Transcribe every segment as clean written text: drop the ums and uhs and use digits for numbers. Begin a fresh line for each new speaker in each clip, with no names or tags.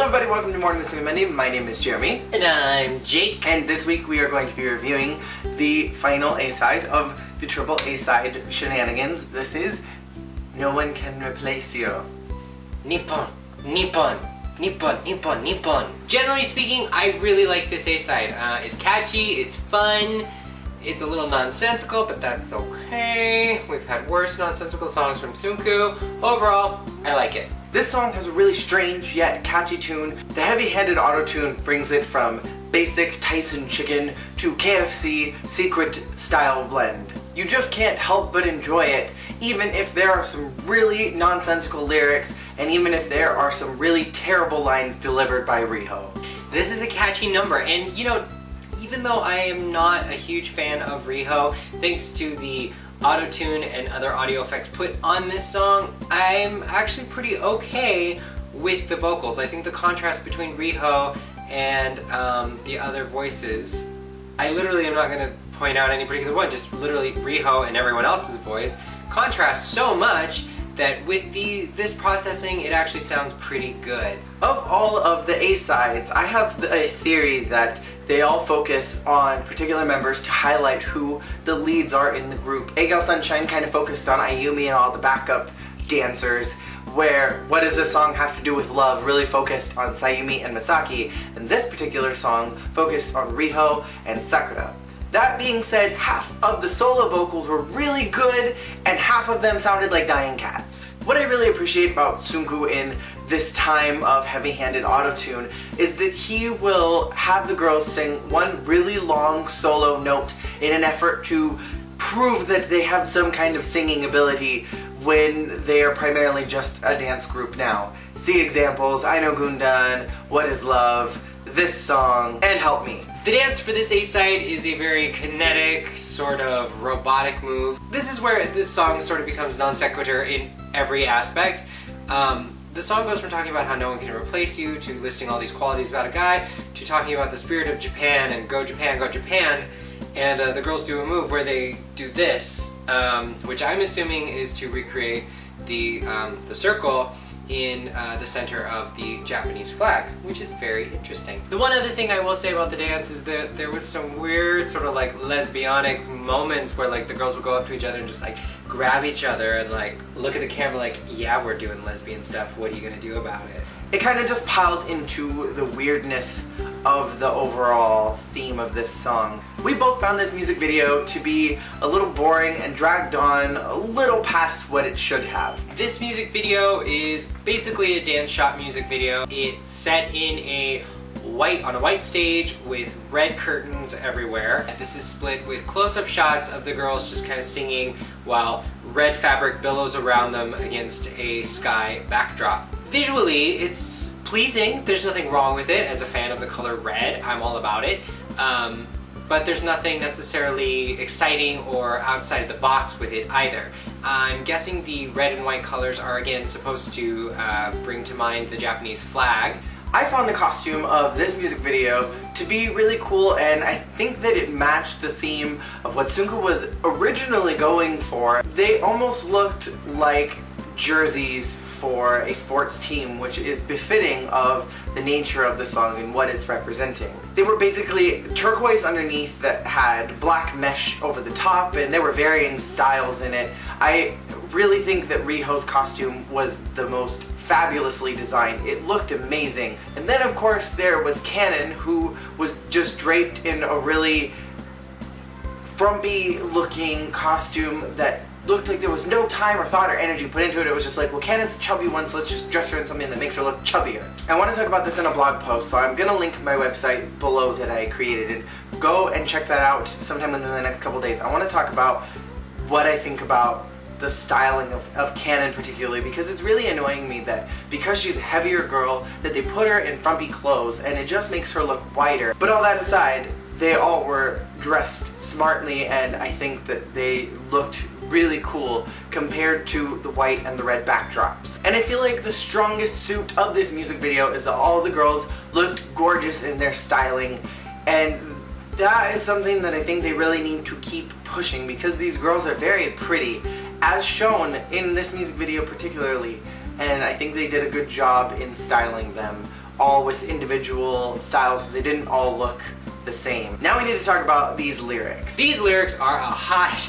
everybody, welcome to Morning Listening Monday. My name is Jeremy.
And I'm Jake.
And this week we are going to be reviewing the final A-side of the triple A-side shenanigans. This is No One Can Replace You.
Nippon, Nippon, Nippon, Nippon, Nippon. Generally speaking, I really like this A-side. It's catchy, it's fun, it's a little nonsensical, but that's okay. We've had worse nonsensical songs from Tsunku. Overall, I like it.
This song has a really strange yet catchy tune. The heavy-handed auto-tune brings it from basic Tyson chicken to KFC secret style blend. You just can't help but enjoy it, even if there are some really nonsensical lyrics and even if there are some really terrible lines delivered by Riho.
This is a catchy number, and you know, even though I am not a huge fan of Riho, thanks to the auto-tune and other audio effects put on this song, I'm actually pretty okay with the vocals. I think the contrast between Riho and the other voices, I literally am not going to point out any particular one, just literally Riho and everyone else's voice contrast so much that with this processing, it actually sounds pretty good.
Of all of the A-sides, I have a theory that they all focus on particular members to highlight who the leads are in the group. A-Girl Sunshine kind of focused on Ayumi and all the backup dancers, where What Does This Song Have to Do With Love really focused on Sayumi and Misaki, and this particular song focused on Riho and Sakura. That being said, half of the solo vocals were really good, and half of them sounded like dying cats. What I really appreciate about Tsunku in this time of heavy-handed auto-tune is that he will have the girls sing one really long solo note in an effort to prove that they have some kind of singing ability when they are primarily just a dance group now. See examples: I Know Gundan, What Is Love, this song, and Help Me.
The dance for this A-side is a very kinetic, sort of robotic move. This is where this song sort of becomes non sequitur in every aspect. The song goes from talking about how no one can replace you, to listing all these qualities about a guy, to talking about the spirit of Japan and go Japan, go Japan. And the girls do a move where they do this, which I'm assuming is to recreate the circle in the center of the Japanese flag, which is very interesting. The one other thing I will say about the dance is that there was some weird sort of like lesbianic moments where like the girls would go up to each other and just like grab each other and like look at the camera like, yeah, we're doing lesbian stuff, what are you gonna do about it?
It kind of just piled into the weirdness of the overall theme of this song. We both found this music video to be a little boring and dragged on a little past what it should have.
This music video is basically a dance shop music video. It's set in on a white stage with red curtains everywhere. This is split with close-up shots of the girls just kind of singing while red fabric billows around them against a sky backdrop. Visually, it's pleasing. There's nothing wrong with it. As a fan of the color red, I'm all about it. But there's nothing necessarily exciting or outside of the box with it either. I'm guessing the red and white colors are again supposed to bring to mind the Japanese flag.
I found the costume of this music video to be really cool, and I think that it matched the theme of what Tsunku was originally going for. They almost looked like jerseys for a sports team, which is befitting of the nature of the song and what it's representing. They were basically turquoise underneath that had black mesh over the top, and there were varying styles in it. I really think that Riho's costume was the most fabulously designed. It looked amazing. And then of course there was Kanon, who was just draped in a really frumpy looking costume that looked like there was no time or thought or energy put into it. It was just like, well, Kanon's a chubby one, so let's just dress her in something that makes her look chubbier. I want to talk about this in a blog post, so I'm gonna link my website below that I created, and go and check that out sometime within the next couple days. I want to talk about what I think about the styling of Kanon particularly, because it's really annoying me that because she's a heavier girl that they put her in frumpy clothes and it just makes her look whiter. But all that aside, they all were dressed smartly, and I think that they looked really cool compared to the white and the red backdrops. And I feel like the strongest suit of this music video is that all the girls looked gorgeous in their styling, and that is something that I think they really need to keep pushing, because these girls are very pretty, as shown in this music video particularly, and I think they did a good job in styling them all with individual styles, so they didn't all look the same. Now we need to talk about these lyrics.
These lyrics are a hot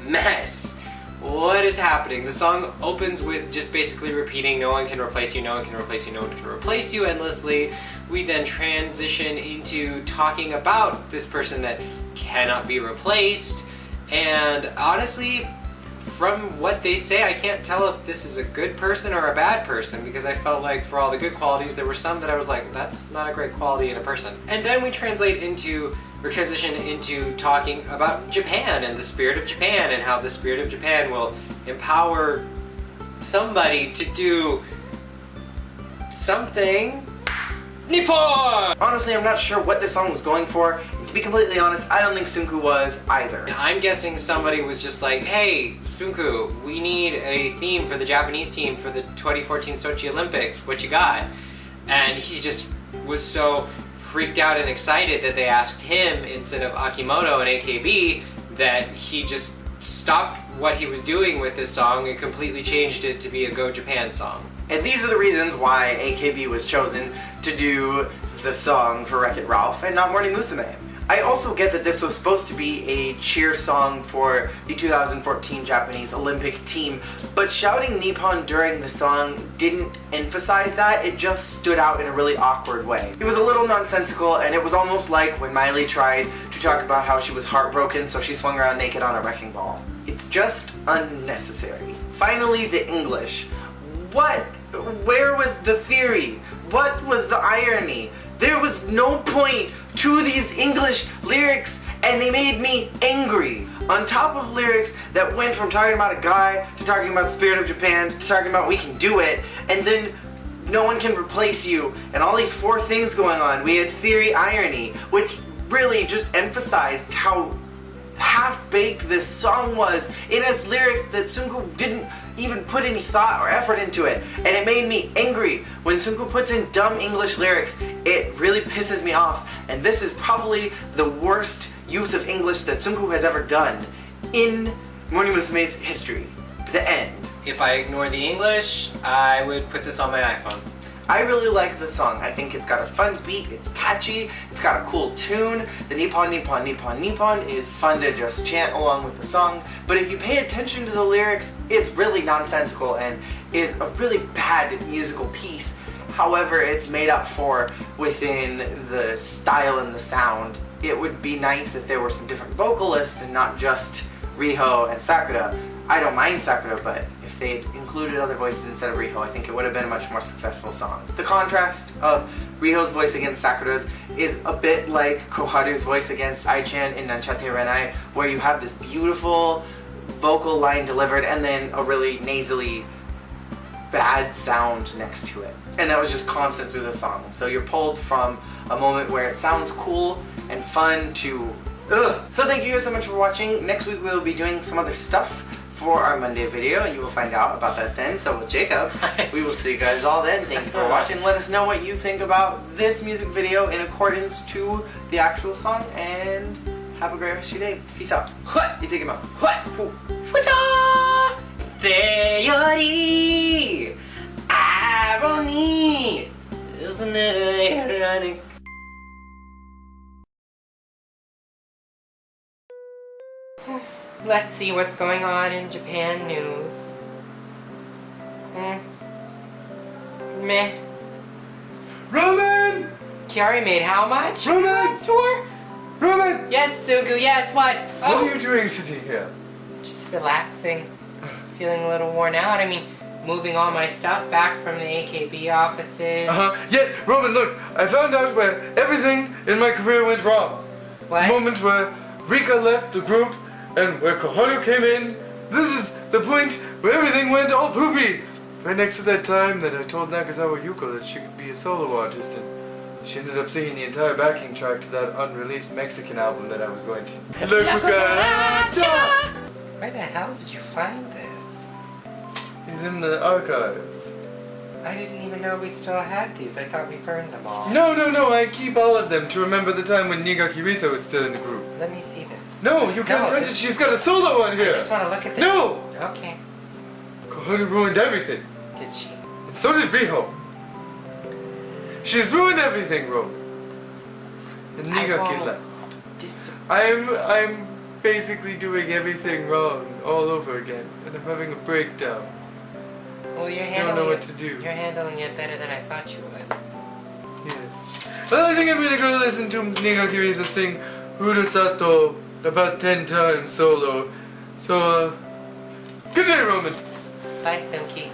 mess. What is happening? The song opens with just basically repeating, no one can replace you, no one can replace you, no one can replace you endlessly. We then transition into talking about this person that cannot be replaced. And honestly, from what they say, I can't tell if this is a good person or a bad person, because I felt like for all the good qualities, there were some that I was like, that's not a great quality in a person. And then we transition into talking about Japan and the spirit of Japan, and how the spirit of Japan will empower somebody to do something. Nippon!
Honestly, I'm not sure what this song was going for. To be completely honest, I don't think Sunku was either.
And I'm guessing somebody was just like, hey, Sunku, we need a theme for the Japanese team for the 2014 Sochi Olympics. What you got? And he just was so freaked out and excited that they asked him instead of Akimoto and AKB, that he just stopped what he was doing with this song and completely changed it to be a Go Japan song.
And these are the reasons why AKB was chosen to do the song for Wreck-It Ralph and not Morning Musume. I also get that this was supposed to be a cheer song for the 2014 Japanese Olympic team, but shouting Nippon during the song didn't emphasize that, it just stood out in a really awkward way. It was a little nonsensical, and it was almost like when Miley tried to talk about how she was heartbroken, so she swung around naked on a wrecking ball. It's just unnecessary. Finally, the English. What? Where was the theory? What was the irony? There was no point to these English lyrics, and they made me angry. On top of lyrics that went from talking about a guy to talking about the spirit of Japan to talking about we can do it, and then no one can replace you, and all these four things going on. We had theory, irony, which really just emphasized how half-baked this song was in its lyrics, that Sunku didn't even put any thought or effort into it, and it made me angry. When Sunku puts in dumb English lyrics, it really pisses me off, and this is probably the worst use of English that Sunku has ever done in Morning Musume's history. The end.
If I ignore the English, I would put this on my iPhone.
I really like the song. I think it's got a fun beat, it's catchy, it's got a cool tune. The Nippon, Nippon, Nippon, Nippon is fun to just chant along with the song. But if you pay attention to the lyrics, it's really nonsensical and is a really bad musical piece. However, it's made up for within the style and the sound. It would be nice if there were some different vocalists and not just Riho and Sakura. I don't mind Sakura, but if they'd included other voices instead of Riho, I think it would have been a much more successful song. The contrast of Riho's voice against Sakura's is a bit like Koharu's voice against Ai-chan in Nanchate Renai, where you have this beautiful vocal line delivered and then a really nasally bad sound next to it. And that was just constant through the song. So you're pulled from a moment where it sounds cool and fun to ugh. So thank you guys so much for watching. Next week we'll be doing some other stuff for our Monday video, and you will find out about that then. So with Jacob, we will see you guys all then. Thank you for watching. Let us know what you think about this music video in accordance to the actual song, and have a great rest of your day. Peace out. You take it mouse.
Theory, irony, isn't it ironic? Let's see what's going on in Japan news. Meh.
Roman!
Kiari made how much?
Roman!
Last tour?
Roman!
Yes, Sugu, yes, what?
What are you doing sitting here?
Just relaxing. Feeling a little worn out. I mean, moving all my stuff back from the AKB offices.
Yes, Roman, look, I found out where everything in my career went wrong.
What?
The moment where Rika left the group and where Koharu came in. This is the point where everything went all poopy. Right next to that time that I told Nakazawa Yuko that she could be a solo artist, and she ended up singing the entire backing track to that unreleased Mexican album that I was going to.
Where the hell did you find this?
He's in the archives.
I didn't even know we still had these. I thought we burned them all.
No, I keep all of them to remember the time when Nigaki Risa was still in the group.
Let me see this.
No, you can't touch it. She's got a solo on here.
I just want to look at this.
No!
Okay.
Koharu ruined everything.
Did she?
And so did Riho. She's ruined everything, Roman. And Nigaki left. I'm basically doing everything wrong all over again, and I'm having a breakdown.
Well, you're
I
handling
don't know what
it,
to do.
You're handling it better than I thought you would.
Yes. Well, I think I'm gonna go listen to Nigaki Risa sing Urasato about 10 times solo. So, good day, Roman.
Bye, Senki.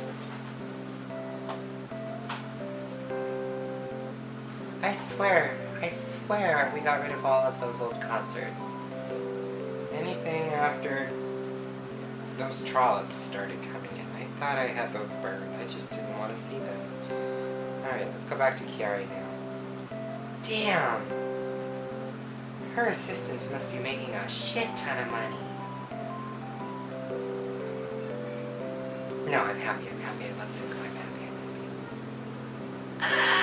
I swear we got rid of all of those old concerts. Anything after those trollops started coming in, I thought I had those burned. I just didn't want to see them. Alright, let's go back to Kiari now. Damn! Her assistants must be making a shit ton of money. No, I'm happy. I love Single. I'm happy.